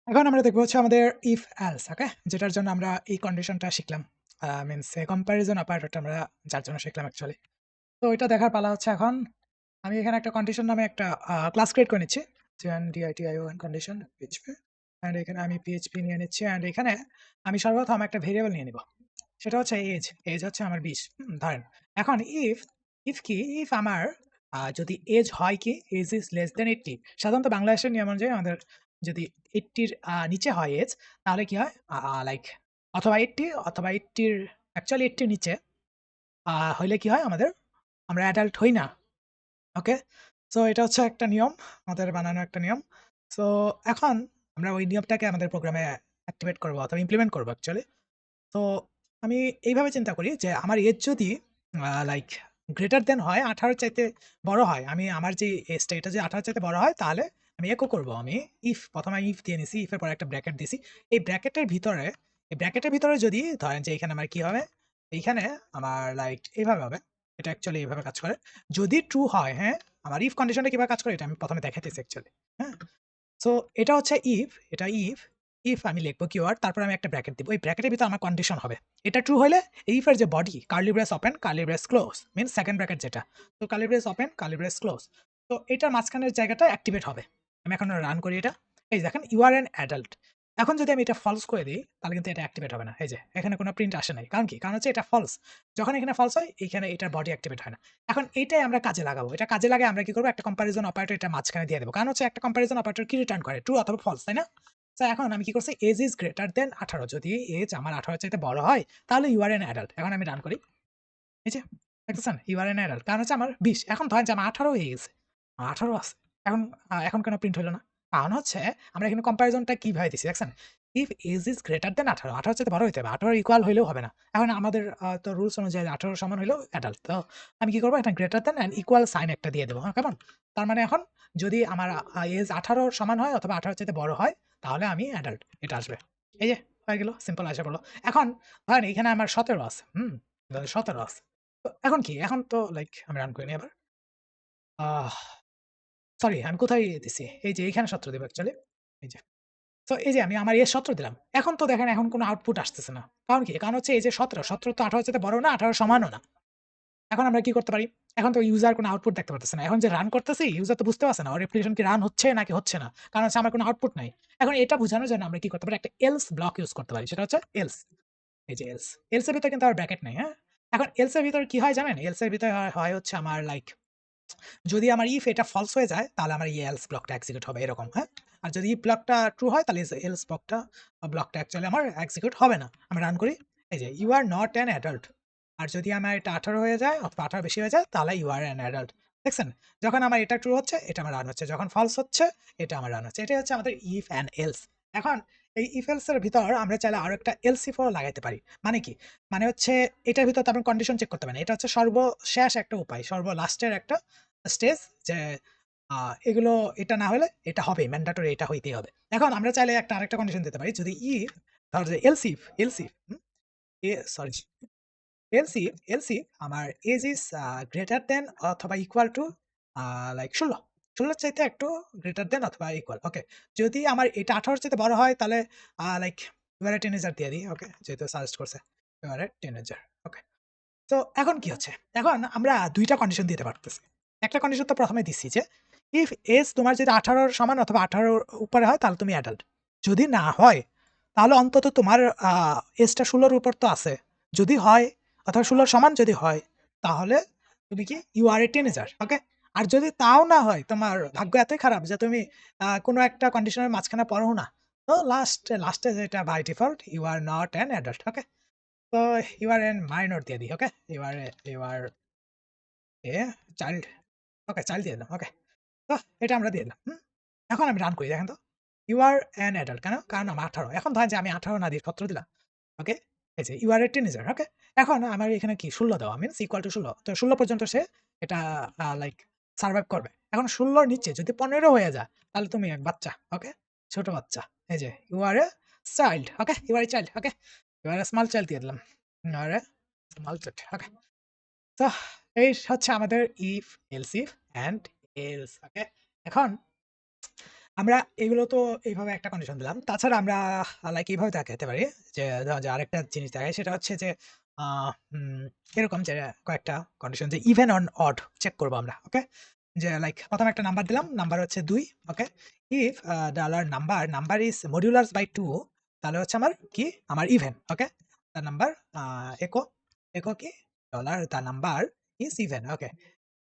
এখন আমরা দেখব হচ্ছে আমাদের if else ওকে? যেটার জন্য আমরা এই কন্ডিশনটা শিখলাম। মিনস কম্প্যারিজন অপারেটরটা আমরা যার জন্য শিখলাম অ্যাকচুয়ালি। তো এটা দেখার পালা হচ্ছে এখন। আমি এখানে একটা কন্ডিশন নামে একটা ক্লাস ক্রিয়েট করে নিচ্ছি। যেমন dition কন্ডিশন PHP অ্যান্ড এখানে আমি PHP নিয়ে নিচ্ছি অ্যান্ড এখানে আমি সর্বপ্রথম একটা ভেরিয়েবল নিয়ে নিব। সেটা হচ্ছে এজ। এজ হচ্ছে আমার ২০ ধরেন। এখন if কি? if আমার যদি এজ হয় কি? এজ ইস লেস দ্যান 80 সাধারণত বাংলাদেশের নিয়ম অনুযায়ী আমাদের যদি 80 এর নিচে হয় এজ তাহলে কি হয়? লাইক অথবা 80 অথবা 80 এর অ্যাকচুয়ালি 80 এর নিচে হইলে কি হয় আমাদের? আমরা অ্যাডাল্ট হই না। ওকে? সো এটা হচ্ছে একটা নিয়ম, আমাদের বানানো একটা নিয়ম। সো এখন আমরা ওই নিয়মটাকে আমাদের প্রোগ্রামে অ্যাক্টিভেট করব অথবা ইমপ্লিমেন্ট করব অ্যাকচুয়ালি। তো আমি এইভাবে চিন্তা করি যে আমার এজ যদি লাইক গ্রেটার দ্যান হয় 18 এর চাইতে বড় হয়। আমি আমার যে এজটা এটা যদি 18 এর চাইতে বড় হয় তাহলে আমি ইকো করব। আমি প্রথমে আমি ইফ দিয়ে নিছি। ইফ এর পরে একটা ব্র্যাকেট দিছি। এই ব্র্যাকেটের ভিতরে যদি ধরেন যে এখানে আমার কি হবে? এইখানে আমার লাইক এভাবে হবে। এটা অ্যাকচুয়ালি এভাবে কাজ করে। যদি ট্রু হয়, হ্যাঁ? আমার ইফ কন্ডিশনটা কিভাবে কাজ করে এটা আমি প্রথমে দেখাইতেছি অ্যাকচুয়ালি। হ্যাঁ? সো এটা হচ্ছে ইফ আমি লিখবো কিওয়ার্ড তারপর আমি একটা ব্র্যাকেট দিব। এই ব্র্যাকেটের ভিতরে আমার কন্ডিশন হবে। এটা ট্রু হইলে এই ইফ এর যে body curly brace open, curly brace close means second bracket যেটা। তো curly brace open, curly brace close. তো এটার মাঝখানের জায়গাটা অ্যাক্টিভেট হবে। আমি এখন রান করি এটা। এই যে দেখেন ইউ আর অ্যান অ্যাডাল্ট। এখন যদি আমি এটা ফলস করে দিই তাহলে কিন্তু এটা অ্যাক্টিভেট হবে না। এই যে এখানে কোনো প্রিন্ট আসে নাই। কারণ কি? কারণ হচ্ছে এটা ফলস। যখন এখানে ফলস হয় এইখানে এটার বডি অ্যাক্টিভেট হয় না। এখন এইটাই আমরা কাজে লাগাবো। এটা কাজে লাগিয়ে আমরা কি করব? একটা কম্প্যারিজন অপারেটর এটা মাঝখানে দিয়ে দেব। কারণ হচ্ছে একটা কম্প্যারিজন অপারেটর কি রিটার্ন করে? ট্রু অথবা ফলস, তাই না? সো এখন আমি কি করছি? এজ ইস গ্রেটার দ্যান 18 যদি এজ আমার 18 এর চাইতে বড় হয় তাহলে ইউ আর অ্যান অ্যাডাল্ট। এখন আমি রান করি। এই যে দেখতেছেন? You are an adult. কারণ হচ্ছে আমার 20 এখন ধরেন যে আমার 18 হয়ে গেছে। 18 আছে। এখন এখন কেন প্রিন্ট হইল না? কারণ হচ্ছে আমরা এখানে কম্প্যারিজনটা কিভাবে দিছি দেখছেন? If age is greater than 18, 18 এর চাইতে বড় হইতে হবে। 18 ইকুয়াল হইলেও হবে না। এখন আমাদের তো রুলস অনুযায়ী 18 সমান হইলেও অ্যাডাল্ট। তো আমি কি করব? এটা greater than and equal sign একটা দিয়ে দেব। হ্যাঁ, কেমন? তার মানে এখন যদি আমার এজ 18 সমান হয় অথবা 18 এর চাইতে বড় হয় তাহলে আমি অ্যাডাল্ট। এটা আসবে। এই যে হয়ে গেল। সিম্পল আশা পড়ল। এখন ধরেন এখানে আমার 17 আছে। 17 আছে। তো এখন কি? এখন তো লাইক আমি রান করি আবার। আহ সরি আমি কোথায় দিছি? এই যে এইখানে 17 দিব অ্যাকচুয়ালি। এই যে। সো এই যে আমি আমার 17 দিলাম। এখন তো দেখেন এখন কোন আউটপুট আসতেছে না। কারণ কি? কারণ হচ্ছে এই যে 17, 17 তো 18 এর চাইতে বড় না, 18 সমানও না। এখন আমরা কি করতে পারি? এখন তো ইউজার কোন আউটপুট দেখতে পারতেছে না। এখন যে রান করতেছি ইউজার তো বুঝতে পারছে না ওর অ্যাপ্লিকেশন কি রান হচ্ছে নাকি হচ্ছে না। কারণ হচ্ছে আমার কোন আউটপুট নাই। এখন এটা বোঝানোর জন্য আমরা কি করতে পারি? একটা এলস ব্লক ইউজ করতে পারি। সেটা হচ্ছে এলস। এই যে এলস। এলস এর ভিতরে কিন্তু আর ব্র্যাকেট নাই, হ্যাঁ? এখন এলস এর ভিতরে কি হয় জানেন? এলস এর ভিতরে হয় হচ্ছে আমার লাইক যদি আমার ইফ এটা ফলস হয়ে যায় তাহলে আমার এই এলস ব্লকটা এক্সিকিউট হবে এরকম, হ্যাঁ? আর যদি ইফ ব্লকটা ট্রু হয় তাহলে এলস ব্লকটা অ্যাকচুয়ালি আমার এক্সিকিউট হবে না। আমি রান করি। এই যে you are not an adult. আর যদি আমার এটা 18 হয়ে যায় অথবা 18 বেশি হয়ে যায় তাহলে ইউ আর অ্যান অ্যাডাল্ট। দেখছেন? যখন আমার এটা ট্রু হচ্ছে এটা আমার রান হচ্ছে। যখন ফলস হচ্ছে এটা আমার রান হচ্ছে। এটাই হচ্ছে আমাদের ইফ অ্যান্ড এলস। এখন এই ইফ এলস এর ভিতর আমরা চাইলে আরো একটা এলস ইফ ও লাগাইতে পারি। মানে কি? মানে হচ্ছে এটার ভিতর তো আপনি কন্ডিশন চেক করতে পারেন। এটা হচ্ছে সর্বশেষ একটা উপায়। সর্বলাস্টের একটা স্টেজ যে আ এগুলো এটা না হলে এটা হবে ম্যান্ডেটরি এটা হইতেই হবে। এখন আমরা চাইলে একটা আরেকটা কন্ডিশন দিতে পারি। যদি ধর যে else if sorry else if আমার এজ ইস গ্রেটার দ্যান অথবা ইকুয়াল টু লাইক 16 16 এর চাইতে একটু গ্রেটার দ্যান অথবা ইকুয়াল। ওকে। যদি আমার এটা 18 এর চাইতে বড় হয় তাহলে লাইক এবারে টিনেজার দিয়ে দিই। ওকে। যেহেতু সাজেস্ট করছে। এবারে টিনেজার। ওকে। তো এখন কি হচ্ছে? এখন আমরা ২ টা কন্ডিশন দিতে পারতেছি। একটা কন্ডিশন তো ১ম এ দিচ্ছি যে, ইফ এজ তোমার যদি 18 র সমান অথবা 18 র উপরে হয় তাহলে তুমি অ্যাডাল্ট। যদি না হয়, তাহলে অন্তত তোমার এজটা 16 র উপর তো আছে। যদি হয় অথবা 16 র সমান যদি হয়, তাহলে তুমি কি? You R a teenager. ওকে? আর যদি তাও না হয়, তোমার ভাগ্য এতই খারাপ যে তুমি কোনো একটা কন্ডিশনের মাঝখানে পড়ো না। তো লাস্টে যেটা by default you are not an adult. Okay? তো you are in minor দিয়ে দিই। Okay? you are child. Okay, child দিয়ে দিলাম। ওকে। তো এটা আমরা দিয়ে দিলাম। এখন আমি রান করি দেখেন তো। You are an adult কেন? কারণ আমার 18 এখন ধরেন যে আমি 18 না দিয়ে 17 দিলাম। ওকে? এই যে you are a teenager ওকে? এখন আমার এখানে কি 16 দেওয়া মিনস ইকুয়াল টু 16 তো 16 পর্যন্ত সে এটা লাইক সারভাইভ করবে। এখন 16 র নিচে যদি 15 হয়ে যায় তাহলে তুমি এক বাচ্চা। ওকে? ছোট বাচ্চা। এই যে you are a child okay? You are a child okay? You are a small child দিয়ে দিলাম। You are a small child ওকে? তো এই হচ্ছে আমাদের if, else if and else ওকে? এখন আমরা এগুলো তো এইভাবে একটা কন্ডিশন দিলাম। তাছাড়া আমরা লাইক এইভাবে দেখাতে পারি যে ধরেন যে আরেকটা জিনিস দেখাই সেটা হচ্ছে যে আ উম এরকম যে কয়েকটা কন্ডিশন যে ইভেন অন অড চেক করব আমরা। ওকে? যে লাইক ১ম একটা নাম্বার দিলাম। নাম্বার হচ্ছে ২। Okay? If dollar number is modulus by 2 তাহলে হচ্ছে আমার কি? আমার even. Okay? The number uh echo echo কি? Dollar the number is even. Okay?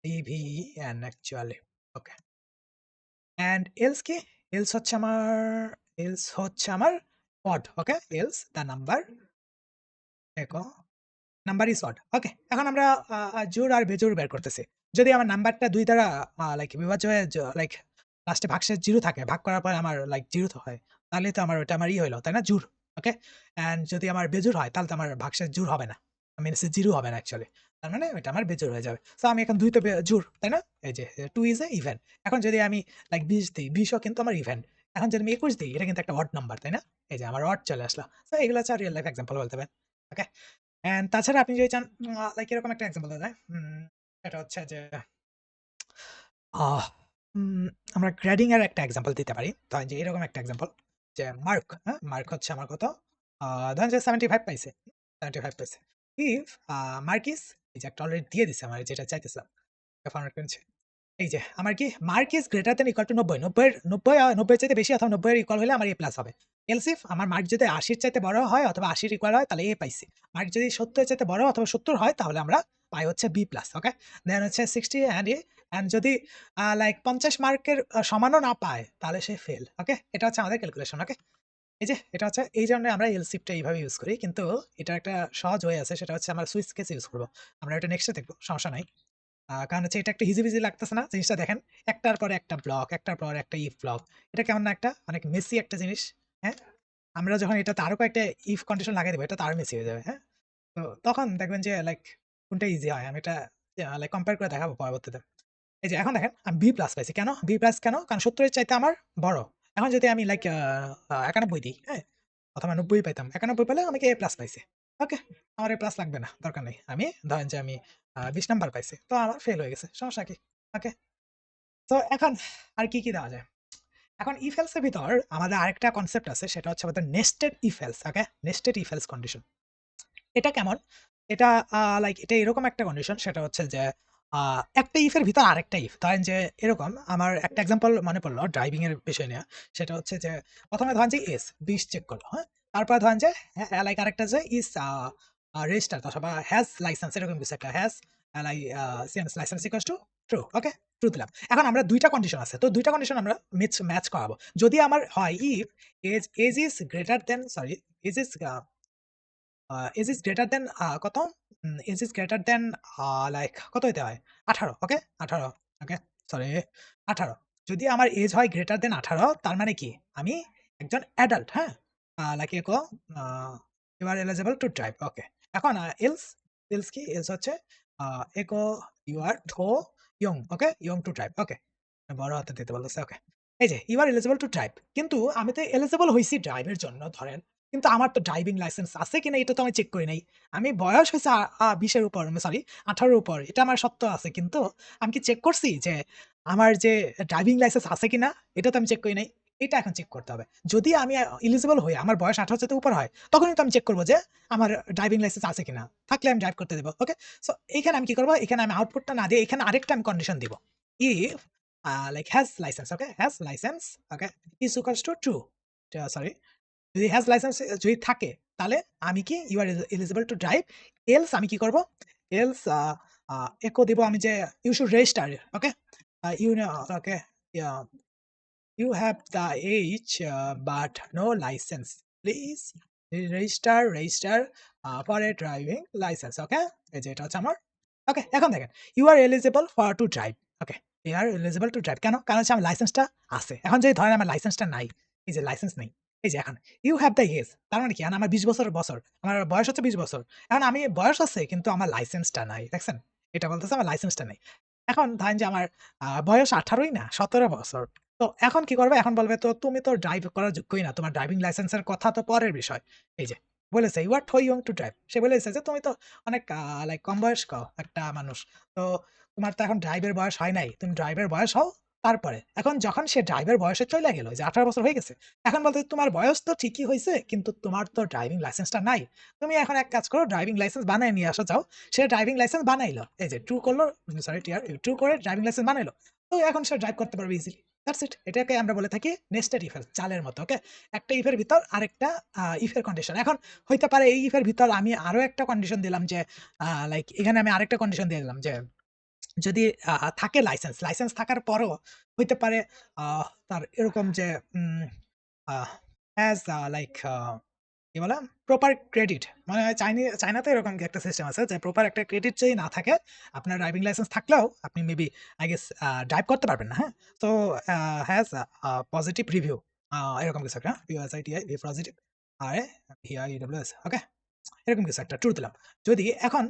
Even actually. Okay. And else কি? এলস হচ্ছে আমার odd okay? Else the number echo number is odd. Okay. এখন আমরা জোড় আর বেজোড় বের করতেছি। যদি আমার নাম্বারটা ২ দ্বারা লাইক বিভাজ্য হয়ে লাইক লাস্টে ভাগশেষ 0 থাকে, ভাগ করার পরে আমার লাইক 0 তো হয়। তাহলেই তো আমার ওটা আমার হইলো, তাই না? জোড়। ওকে? অ্যান্ড যদি আমার বেজোড় হয় তাহলে তো আমার ভাগশেষ জোড় হবে না। মিনস 0 হবে না অ্যাকচুয়ালি। তার মানে ওইটা আমার বেজোড় হয়ে যাবে। সো আমি এখন ২ তো জোড়, তাই না? এই যে 2 ইস এ ইভেন। এখন যদি আমি লাইক ২০ দিই, ২০ ও কিন্তু আমার ইভেন। এখন যদি আমি ২১ দিই, এটা কিন্তু একটা অড নাম্বার, তাই না? এই যে আমার অড চলে আসলো। সো এগুলো হচ্ছে রিয়াল লাইফ এক্সাম্পল বলতে পারেন। ওকে? অ্যান্ড তাছাড়া আপনি যদি চান লাইক এরকম একটা এক্সাম্পল দেওয়া যায়। সেটা হচ্ছে যে আহ উম আমরা গ্রেডিং এর একটা এক্সাম্পল দিতে পারি। ধরেন যে এরকম একটা এক্সাম্পল যে মার্ক, হ্যাঁ? মার্ক হচ্ছে আমার কত? ধরেন যে 75 পাইছে। 75 পাইছে। ইফ মার্ক ইস এই যে একটা অলরেডি দিয়ে দিছে আমার যেটা চাইতেছিলাম। ফরম্যাট করেছি। এই যে আমার কি mark is greater than equal to ৯০ ৯০ এর ৯০ চাইতে বেশি অথবা ৯০ এর ইকুয়াল হলে আমার A+ হবে। এলস ইফ আমার মার্ক যদি ৮০ এর চাইতে বড় হয় অথবা ৮০ এর ইকুয়াল হয় তাহলে A পাইছি। মার্ক যদি ৭০ এর চাইতে বড় অথবা ৭০ হয় তাহলে আমরা পাই হচ্ছে B+। ওকে? দেন হচ্ছে ৬০ অ্যান্ড A অ্যান্ড যদি লাইক ৫০ মার্কের সমানও না পায় তাহলে সে ফেল। ওকে? এটা হচ্ছে আমাদের ক্যালকুলেশন। ওকে? এই যে এটা হচ্ছে এইজন্য আমরা এলসিফ টা এইভাবে ইউজ করি। কিন্তু এটার একটা সহজ ওয়ে আছে সেটা হচ্ছে আমরা সুইচ কেস ইউজ করব। আমরা এটা নেক্সটে দেখব। সমস্যা নাই। কারণ হচ্ছে এটা একটা হিজিবিজি লাগতেছে না? জিনিসটা দেখেন। একটার পরে একটা ব্লক, একটার পর একটা ইফ ব্লক। এটা কেমন না একটা অনেক মেসি একটা জিনিস, হ্যাঁ? আমরা যখন এটাতে আরো কয়েকটা ইফ কন্ডিশন লাগাই দিব, এটা তো আরো মেসি হয়ে যাবে, হ্যাঁ? তো তখন দেখবেন যে লাইক কোনটা ইজি হয়। আমি এটা লাইক কম্পেয়ার করে দেখাবো পরবর্তীতে। এই যে এখন দেখেন আমি B+ পাইছি। কেন? B+ কেন? কারণ ৭০ এর চাইতে আমার বড়। এখন যদি আমি লাইক ৯১ দিই, হ্যাঁ? অথবা ৯০ পাইতাম। ৯১ পেলে আমাকে A+ পাইছে। ওকে? আমার A+ লাগবে না, দরকার নেই। আমি ধরেন যে আমি ২০ নাম্বার পাইছি। তো আমার ফেল হয়ে গেছে। সমস্যা কি? ওকে? তো এখন আর কি দেওয়া যায়? এখন if else এর ভিতর আমাদের আরেকটা কনসেপ্ট আছে সেটা হচ্ছে আমাদের nested if else, okay? Nested if else condition. এটা কেমন? এটা লাইক এটা এরকম একটা কন্ডিশন সেটা হচ্ছে যে আ একটা ইফ এর ভিতর আরেকটা ইফ। ধরেন যে এরকম আমার একটা এক্সাম্পল মনে পড়ল ড্রাইভিং এর বিষয় নিয়ে। সেটা হচ্ছে যে ১ম এ ধরেন যে ২০ চেক করল, হ্যাঁ? তারপরে ধরেন যে লাইক আরেকটা যে ইস রেজিস্টার্ড অথবা হ্যাজ লাইসেন্স এরকম কিছু একটা has lie CNS licence equals to true, okay? True দিলাম। এখন আমরা ২ টা কন্ডিশন আছে। তো ২ টা কন্ডিশন আমরা ম্যাচ করাবো। যদি আমার if age is greater than sorry age is age is greater than কত? Age is greater than like কত হইতে হয়? ১৮ ওকে? ১৮ ওকে? সরি ১৮ যদি আমার এজ হয় গ্রেটার দ্যান ১৮ তার মানে কি? আমি একজন অ্যাডাল্ট, হ্যাঁ? Like echo uh you are eligible to drive okay. এখন এলস কি? এলস হচ্ছে uh echo you are too young okay? Young to drive okay. বড় হাতে দিতে বলতেছে ওকে। এই যে you are eligible to drive. কিন্তু আমি তো এলিজিবল হইছি ড্রাইভের জন্য ধরেন। কিন্তু আমার তো ড্রাইভিং লাইসেন্স আছে কিনা এটা তো আমি চেক করি নাই। আমি বয়স হইছে ২০ এর উপর সরি ১৮ এর উপর। এটা আমার সত্য আছে। কিন্তু আমি কি চেক করছি যে আমার যে ড্রাইভিং লাইসেন্স আছে কিনা? এটা তো আমি চেক করি নাই। এটা এখন চেক করতে হবে। যদি আমি এলিজিবল হই, আমার বয়স ১৮ চাইতে উপর হয়, তখনই তো আমি চেক করব যে আমার ড্রাইভিং লাইসেন্স আছে কিনা? থাকলে আমি ড্রাইভ করতে দেব। ওকে? সো এইখানে আমি কি করব? এখানে আমি আউটপুটটা না দিয়ে এখানে আরেকটা আমি কন্ডিশন দিব। If like has licence okay? Has licence okay? Is equals to true. Sorry যদি হ্যাজ লাইসেন্স যদি থাকে তাহলে আমি কি you are eligible to drive else আমি কি করব এলস একো দিব আমি যে you should register okay you okay you have the age but no licence please register for a driving licence okay এই যে এটা হচ্ছে আমার ওকে এখন দেখেন you are eligible for to drive okay you are eligible to drive কেন কারণ হচ্ছে আমার লাইসেন্সটা আছে এখন যদি ধরেন আমার লাইসেন্সটা নাই এই যে লাইসেন্স নেই এই যে এখন ইউ হ্যাভ দ্য এজ তার মানে কি এখন আমার ২০ বছর আমার বয়স হচ্ছে ২০ বছর এখন আমি বয়স আছে কিন্তু আমার লাইসেন্সটা নাই দেখছেন এটা বলতেছে আমার লাইসেন্সটা নেই এখন ধরেন যে আমার বয়স ১৮ই না ১৭ বছর তো এখন কি করবে এখন বলবে তো তুমি তো ড্রাইভ করার যোগ্যই না তোমার ড্রাইভিং লাইসেন্সের কথা তো পরের বিষয় এই যে বলেছে you are too young to drive সে বলেছে যে তুমি তো অনেক লাইক কম বয়স্ক একটা মানুষ তো তোমার তো এখন ড্রাইভের বয়স হয় নাই তুমি ড্রাইভের বয়স হও তারপরে এখন যখন সে ড্রাইভের বয়সে চইলা গেল যে 18 বছর হয়ে গেছে। এখন বলতে তোমার বয়স তো ঠিকই হইছে কিন্তু তোমার তো ড্রাইভিং লাইসেন্সটা নাই। তুমি এখন এক কাজ করো ড্রাইভিং লাইসেন্স বানায় নিয়ে আসা যাও। সে ড্রাইভিং লাইসেন্স বানাইলো। এই যে ট্রু করলো সরি ট্রু করে ড্রাইভিং লাইসেন্স বানাইলো। তো এখন সে ড্রাইভ করতে পারবে ইজিলি। That's it. এটাকে আমরা বলে থাকি নেস্টেড ইফ এলস চালের মতো। ওকে? একটা ইফের ভিতর আরেকটা ইফ এর কন্ডিশন। এখন হইতে পারে এই ইফের ভিতর আমি আরো একটা কন্ডিশন দিলাম যে লাইক এখানে আমি আরেকটা কন্ডিশন দিয়ে দিলাম যে যদি থাকে লাইসেন্স থাকার পরও হইতে পারে তার এরকম যে উম আহ অ্যাজ লাইক কি বলে? Proper credit. মানে হয় চায়নাতে এরকম কি একটা সিস্টেম আছে যে প্রপার একটা ক্রেডিট যদি না থাকে, আপনার ড্রাইভিং লাইসেন্স থাকলেও আপনি মেবি আই গেস ড্রাইভ করতে পারবেন না, হ্যাঁ? সো হ্যাজ পজিটিভ রিভিউ এরকম কিছু একটা POSITI ভি পজিটিভ VIEWS ওকে? এরকম কিছু একটা ট্রু দিলাম। যদি এখন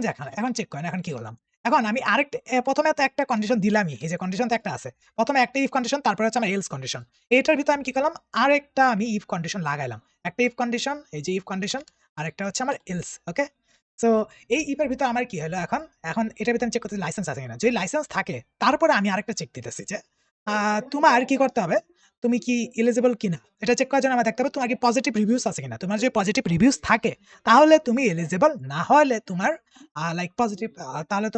দেখেন, এখন চেক করেন এখন কি করলাম? এখন আমি আরেকটা ১ম এ তো একটা কন্ডিশন দিলামই। এই যে কন্ডিশন তো একটা আছে। ১ম এ একটা ইফ কন্ডিশন তারপরে হচ্ছে আমার এলস কন্ডিশন। এটার ভিতরে আমি কি করলাম? আরেকটা আমি ইফ কন্ডিশন লাগাইলাম। একটা ইফ কন্ডিশন, এই যে ইফ কন্ডিশন আরেকটা হচ্ছে আমার এলস, ওকে? সো এই ইফ এর ভিতরে আমার কি হলো এখন এটার ভিতরে আমি চেক করতেছি লাইসেন্স আছে কিনা। যদি লাইসেন্স থাকে তারপরে আমি আরেকটা চেক দিতেছি যে তোমার কি করতে হবে? তুমি কি এলিজিবল কিনা? এটা চেক করার জন্য আমার দেখতে হবে তোমার কি পজিটিভ রিভিউস আছে কিনা। তোমার যদি পজিটিভ রিভিউস থাকে তাহলে তুমি এলিজিবল, না হলে তোমার লাইক পজিটিভ তাহলে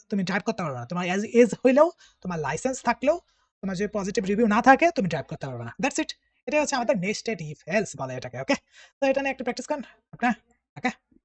তুমি ড্রাইভ করতে পারবে না। তোমার এজ হইলেও, তোমার লাইসেন্স থাকলেও, তোমার যদি পজিটিভ রিভিউ না থাকে তুমি ড্রাইভ করতে পারবে না। That's it. এটাই হচ্ছে আমাদের নেস্টেড ইফ এলস বলে এটাকে, ওকে? তো এটা নিয়ে একটু প্র্যাকটিস করেন, ওকে? ওকে?